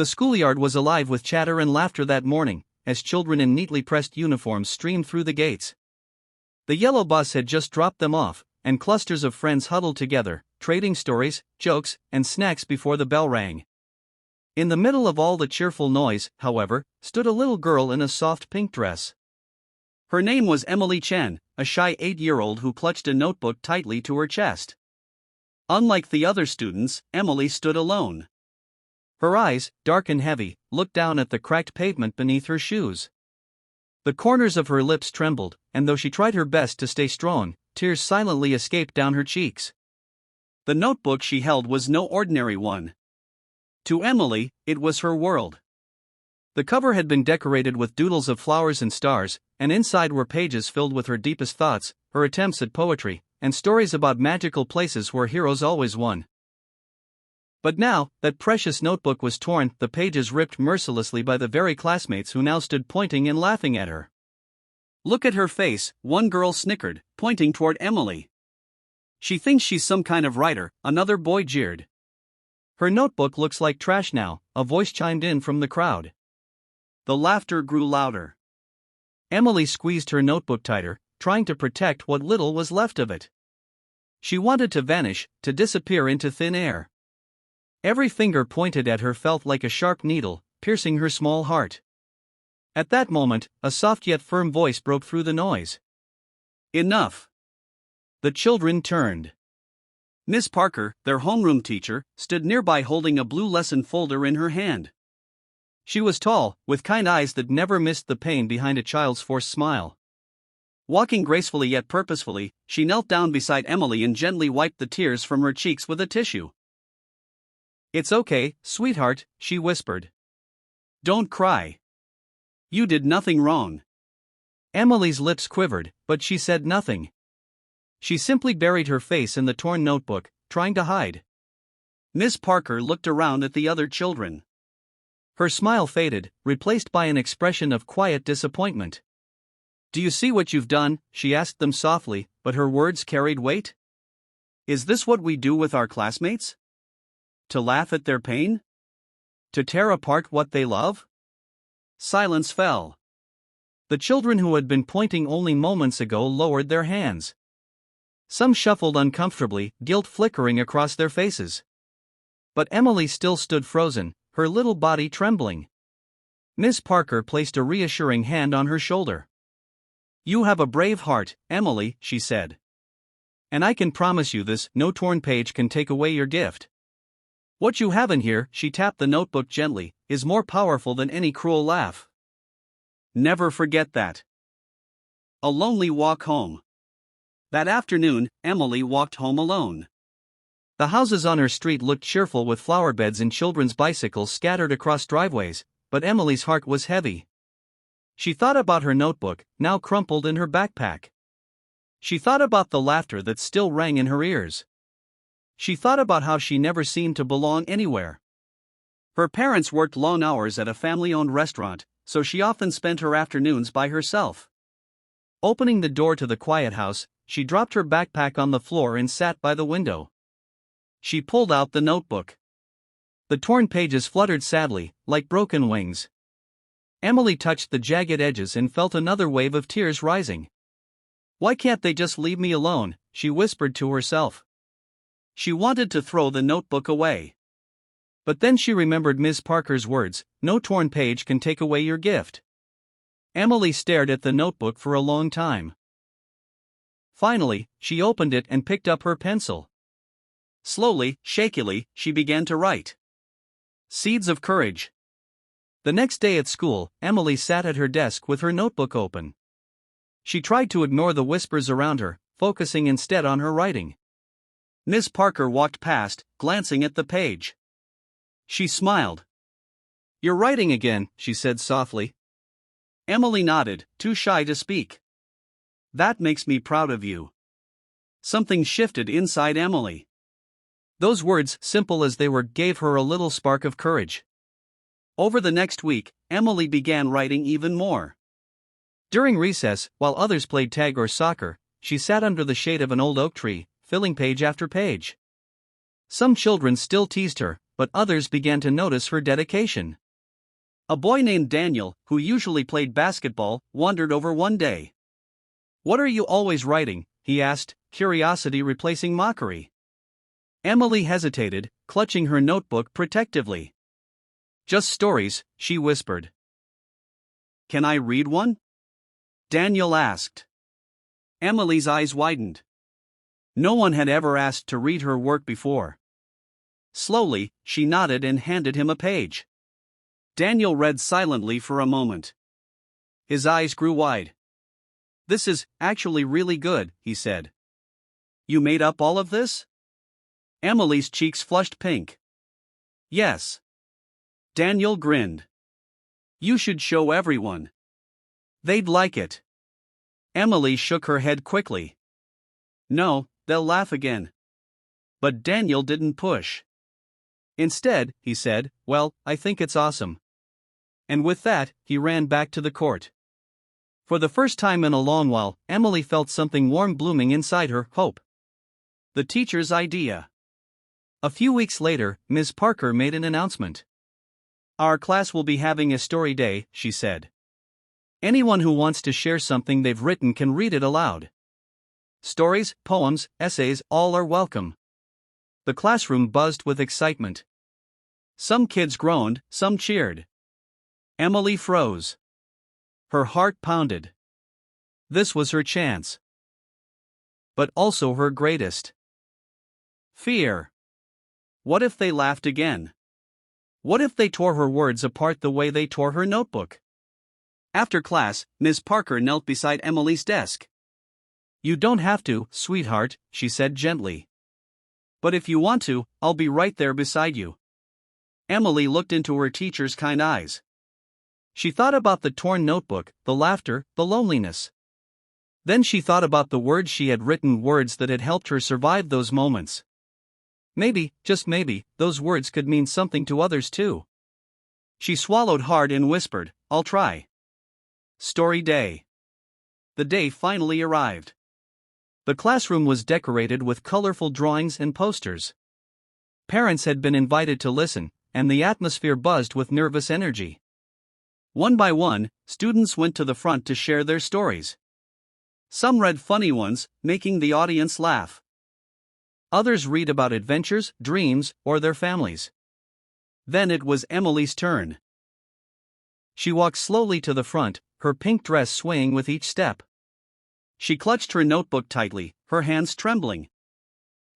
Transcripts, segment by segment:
The schoolyard was alive with chatter and laughter that morning, as children in neatly pressed uniforms streamed through the gates. The yellow bus had just dropped them off, and clusters of friends huddled together, trading stories, jokes, and snacks before the bell rang. In the middle of all the cheerful noise, however, stood a little girl in a soft pink dress. Her name was Emily Chen, a shy 8-year-old who clutched a notebook tightly to her chest. Unlike the other students, Emily stood alone. Her eyes, dark and heavy, looked down at the cracked pavement beneath her shoes. The corners of her lips trembled, and though she tried her best to stay strong, tears silently escaped down her cheeks. The notebook she held was no ordinary one. To Emily, it was her world. The cover had been decorated with doodles of flowers and stars, and inside were pages filled with her deepest thoughts, her attempts at poetry, and stories about magical places where heroes always won. But now, that precious notebook was torn, the pages ripped mercilessly by the very classmates who now stood pointing and laughing at her. "Look at her face," one girl snickered, pointing toward Emily. "She thinks she's some kind of writer," another boy jeered. "Her notebook looks like trash now," a voice chimed in from the crowd. The laughter grew louder. Emily squeezed her notebook tighter, trying to protect what little was left of it. She wanted to vanish, to disappear into thin air. Every finger pointed at her felt like a sharp needle, piercing her small heart. At that moment, a soft yet firm voice broke through the noise. "Enough!" The children turned. Miss Parker, their homeroom teacher, stood nearby holding a blue lesson folder in her hand. She was tall, with kind eyes that never missed the pain behind a child's forced smile. Walking gracefully yet purposefully, she knelt down beside Emily and gently wiped the tears from her cheeks with a tissue. "It's okay, sweetheart," she whispered. "Don't cry. You did nothing wrong." Emily's lips quivered, but she said nothing. She simply buried her face in the torn notebook, trying to hide. Miss Parker looked around at the other children. Her smile faded, replaced by an expression of quiet disappointment. "Do you see what you've done?" she asked them softly, but her words carried weight. "Is this what we do with our classmates? To laugh at their pain? To tear apart what they love?" Silence fell. The children who had been pointing only moments ago lowered their hands. Some shuffled uncomfortably, guilt flickering across their faces. But Emily still stood frozen, her little body trembling. Miss Parker placed a reassuring hand on her shoulder. "You have a brave heart, Emily," she said. "And I can promise you this: no torn page can take away your gift. What you have in here," she tapped the notebook gently, "is more powerful than any cruel laugh. Never forget that." A lonely walk home. That afternoon, Emily walked home alone. The houses on her street looked cheerful with flower beds and children's bicycles scattered across driveways, but Emily's heart was heavy. She thought about her notebook, now crumpled in her backpack. She thought about the laughter that still rang in her ears. She thought about how she never seemed to belong anywhere. Her parents worked long hours at a family-owned restaurant, so she often spent her afternoons by herself. Opening the door to the quiet house, she dropped her backpack on the floor and sat by the window. She pulled out the notebook. The torn pages fluttered sadly, like broken wings. Emily touched the jagged edges and felt another wave of tears rising. "Why can't they just leave me alone?" she whispered to herself. She wanted to throw the notebook away. But then she remembered Miss Parker's words, "No torn page can take away your gift." Emily stared at the notebook for a long time. Finally, she opened it and picked up her pencil. Slowly, shakily, she began to write. Seeds of Courage. The next day at school, Emily sat at her desk with her notebook open. She tried to ignore the whispers around her, focusing instead on her writing. Miss Parker walked past, glancing at the page. She smiled. "You're writing again," she said softly. Emily nodded, too shy to speak. "That makes me proud of you." Something shifted inside Emily. Those words, simple as they were, gave her a little spark of courage. Over the next week, Emily began writing even more. During recess, while others played tag or soccer, she sat under the shade of an old oak tree, filling page after page. Some children still teased her, but others began to notice her dedication. A boy named Daniel, who usually played basketball, wandered over one day. "What are you always writing?" he asked, curiosity replacing mockery. Emily hesitated, clutching her notebook protectively. "Just stories," she whispered. "Can I read one?" Daniel asked. Emily's eyes widened. No one had ever asked to read her work before. Slowly, she nodded and handed him a page. Daniel read silently for a moment. His eyes grew wide. "This is actually really good," he said. "You made up all of this?" Emily's cheeks flushed pink. "Yes." Daniel grinned. "You should show everyone. They'd like it." Emily shook her head quickly. "No, they'll laugh again." But Daniel didn't push. Instead, he said, "Well, I think it's awesome." And with that, he ran back to the court. For the first time in a long while, Emily felt something warm blooming inside her, hope. The teacher's idea. A few weeks later, Ms. Parker made an announcement. "Our class will be having a story day," she said. "Anyone who wants to share something they've written can read it aloud. Stories, poems, essays, all are welcome." The classroom buzzed with excitement. Some kids groaned, some cheered. Emily froze. Her heart pounded. This was her chance. But also her greatest fear. What if they laughed again? What if they tore her words apart the way they tore her notebook? After class, Ms. Parker knelt beside Emily's desk. "You don't have to, sweetheart," she said gently. "But if you want to, I'll be right there beside you." Emily looked into her teacher's kind eyes. She thought about the torn notebook, the laughter, the loneliness. Then she thought about the words she had written, words that had helped her survive those moments. Maybe, just maybe, those words could mean something to others too. She swallowed hard and whispered, "I'll try." Story day. The day finally arrived. The classroom was decorated with colorful drawings and posters. Parents had been invited to listen, and the atmosphere buzzed with nervous energy. One by one, students went to the front to share their stories. Some read funny ones, making the audience laugh. Others read about adventures, dreams, or their families. Then it was Emily's turn. She walked slowly to the front, her pink dress swaying with each step. She clutched her notebook tightly, her hands trembling.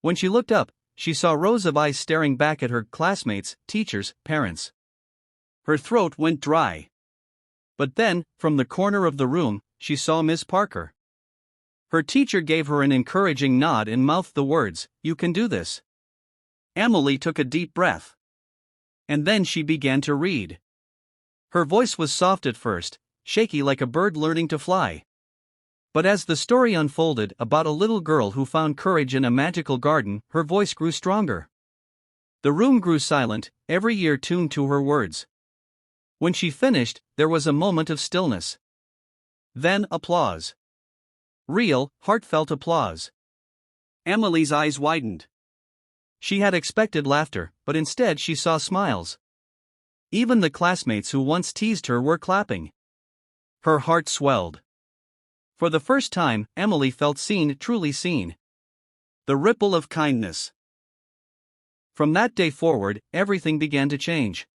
When she looked up, she saw rows of eyes staring back at her, classmates, teachers, parents. Her throat went dry. But then, from the corner of the room, she saw Miss Parker. Her teacher gave her an encouraging nod and mouthed the words, "You can do this." Emily took a deep breath. And then she began to read. Her voice was soft at first, shaky like a bird learning to fly. But as the story unfolded about a little girl who found courage in a magical garden, her voice grew stronger. The room grew silent, every ear tuned to her words. When she finished, there was a moment of stillness. Then applause. Real, heartfelt applause. Emily's eyes widened. She had expected laughter, but instead she saw smiles. Even the classmates who once teased her were clapping. Her heart swelled. For the first time, Emily felt seen, truly seen. The ripple of kindness. From that day forward, everything began to change.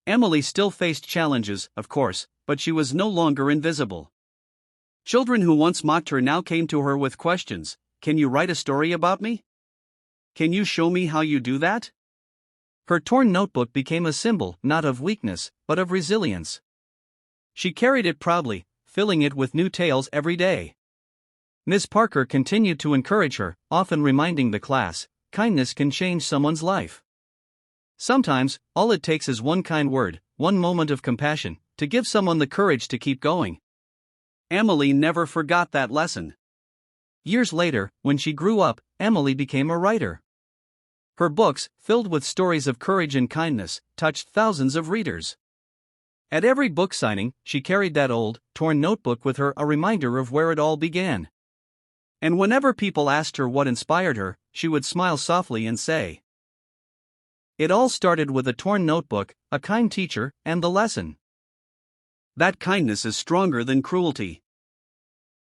Emily still faced challenges, of course, but she was no longer invisible. Children who once mocked her now came to her with questions. "Can you write a story about me? Can you show me how you do that?" Her torn notebook became a symbol, not of weakness, but of resilience. She carried it proudly, filling it with new tales every day. Miss Parker continued to encourage her, often reminding the class, kindness can change someone's life. Sometimes, all it takes is one kind word, one moment of compassion, to give someone the courage to keep going. Emily never forgot that lesson. Years later, when she grew up, Emily became a writer. Her books, filled with stories of courage and kindness, touched thousands of readers. At every book signing, she carried that old, torn notebook with her, a reminder of where it all began. And whenever people asked her what inspired her, she would smile softly and say, It all started with a torn notebook, a kind teacher, and the lesson that kindness is stronger than cruelty.